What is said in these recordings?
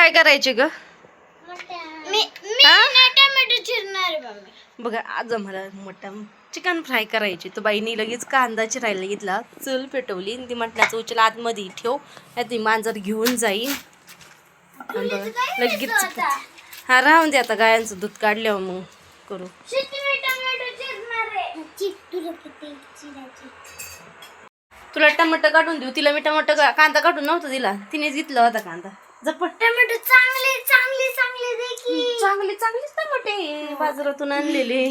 काय करायचे ग? टोमॅटो चिरणार आहे मम्मी. बघा आज आम्हाला मटण चिकन फ्राय करायची. तर बाईनी लगेच कांदा चिरायला घेतला, चूल पेटवली आणि ती म्हटल्याचं उचल आतमध्ये ठेव, ती मांजर घेऊन जाईल. आणि बघा लगेच हा राहून दे, आता गायांचं दूध काढल्यावर मग करू. तुला टमाटर काढून देऊ? तिला मी टमाटर कांदा काढून नव्हतं दिला, तिनेच घेतला होता कांदा. जपट टोमॅटो चांगले चांगले चांगले दे की. चांगले चांगलेच टमाटे बाजारातून आणलेले.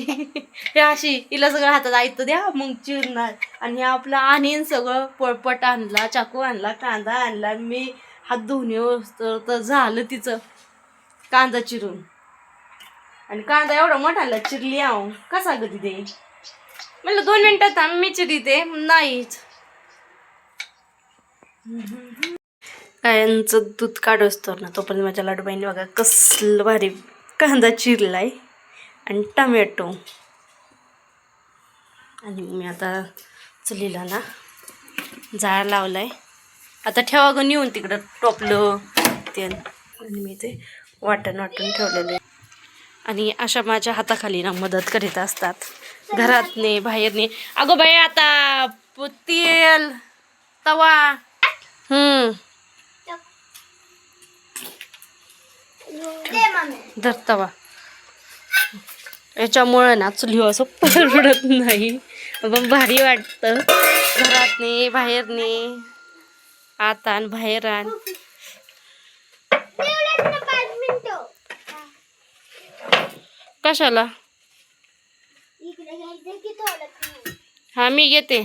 हे अशी हिला सगळं हातात आयतं द्या मग चिरणार. आणि हे आपलं आणीन सगळं पळपट आणला, चाकू आणला, कांदा आणला. मी हात धुवून येऊ तर झालं तिचं कांदा चिरून. आणि कांदा एवढा मोठाला चिरली आहो कसा ग तिथे. म्हणलं 2 मिनिटात मी चिरीते, नाहीच. गायांचं दूध काढतो ना तोपर्यंत माझ्या लाडूबाईने बघा कसलं भारी कांदा चिरलाय आणि टमॅटो. आणि मी आता चुलीला ना जाळ लावलाय. आता ठेवा ग नेऊन तिकडं टोपलं ते. आणि मी ते वाटून ठेवलेलं आहे. आणि अशा माझ्या हाताखाली ना मदत करीत असतात घरातने बाहेरने. अगो बाई आता तेल तवा धरतवा याच्यामुळे ना चुली असं परवडत नाही. पण भारी वाटतं घरातने बाहेरने आत आण बाहेर आण. कशाला? हा मी घेते.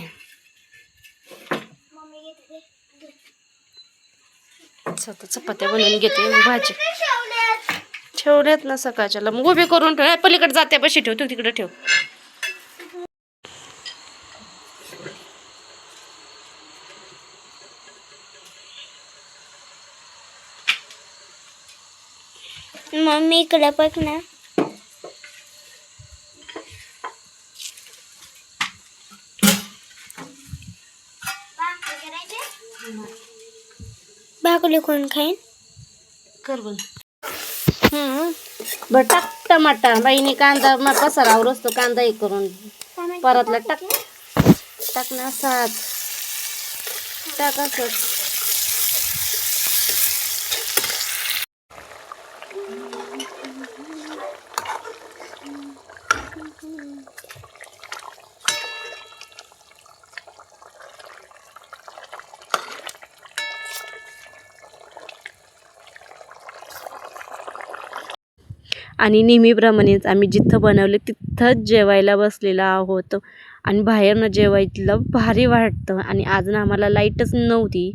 चपात्या बनवून घेते. भाजी ठेवल्यात ना सकाळच्याला, मग उभे करून ठेव. पलीकडे जाते बशी ठेव, तू तिकडे ठेव. मम्मी इकडे बघ ना. भाकरी कोण खाईन? कर बन. बर टाक टमाटर. बाईने कांदा पसारा आवरतो, कांदा हे करून परतला टाक. टाक ना सात टाक असं. आणि नेहमीप्रमाणेच आम्ही जिथं बनवले तिथंच जेवायला बसलेला आहोत. आणि बाहेरनं जेवायला भारी वाटतं. आणि आज ना आम्हाला लाईटच नव्हती,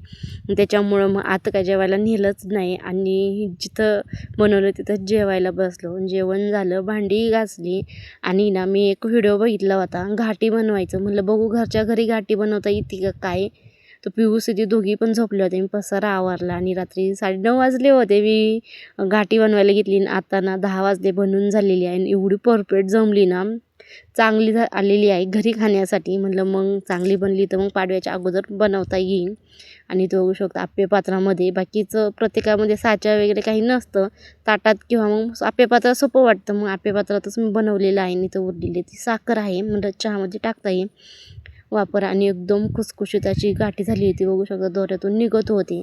त्याच्यामुळं मग आता काय जेवायला नेलंच नाही. आणि जिथं बनवलं तिथंच जेवायला बसलो. जेवण झालं, भांडी घासली. आणि ना मी एक व्हिडिओ बघितला होता घाटी बनवायचं. म्हणलं बघू घरच्या घरी घाटी बनवता येते का काय. तर पिऊ सिद्धी दोघी पण झोपले होते. मी पसारा आवरला आणि रात्री 9:30 वाजले होते. मी घाटी बनवायला घेतली आणि आता ना 10 वाजले बनवून झालेली आहे. आणि एवढी परफेक्ट जमली ना, चांगली आलेली आहे घरी खाण्यासाठी. म्हणलं मग चांगली बनली तर मग पाडव्याच्या अगोदर बनवता येईल. आणि तो बघू शकतो आप्पे पात्रामध्ये. बाकीचं प्रत्येकामध्ये साच्या वगैरे काही नसतं ताटात, किंवा मग आप्पे पात्र सोपं वाटतं. मग आप्पे पात्रातच मी बनवलेलं आहे. आणि तो उरलेली ती साखर आहे, म्हणजे चहामध्ये टाकता येईल वापर. आणि एकदम खुसखुशीत अशी गाठी झाली होती, बघू शकता दोऱ्यातून निघत होती.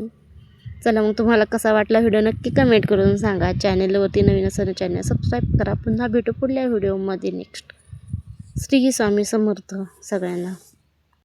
चला मग तुम्हाला कसा वाटला व्हिडिओ नक्की कमेंट करून सांगा. चॅनलवरती नवीन असेल चॅनल सबस्क्राईब करा. पुन्हा भेटू पुढल्या व्हिडिओमध्ये नेक्स्ट. श्री स्वामी समर्थ सगळ्यांना.